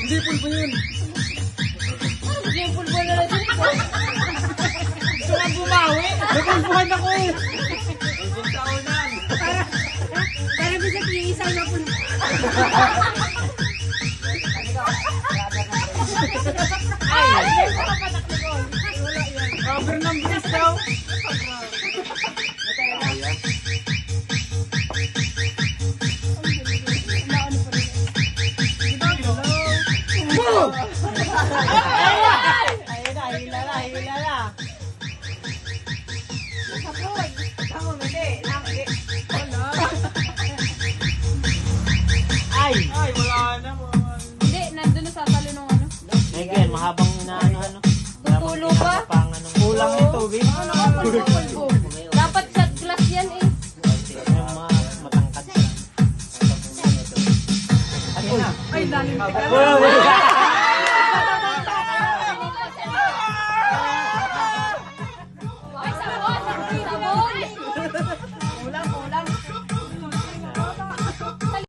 Hindi, pulpo yun. Yung pulbo na lang dito. Gusto kang bumawi. Nagpulpuhan ako eh. Pulpong taunan. Para bisa yung isang na pulbo. Cover ng bris daw. Ayun na, hila na. Ay! Ay, wala na. Hindi, nandun na sasalo nung ano. Again, mahabang ano. Tutulo pa? Kulang yung tubig. Pulbo. Dapat shot glass yan eh. Yung mga matangkad sila. Ay, dahil. Wow!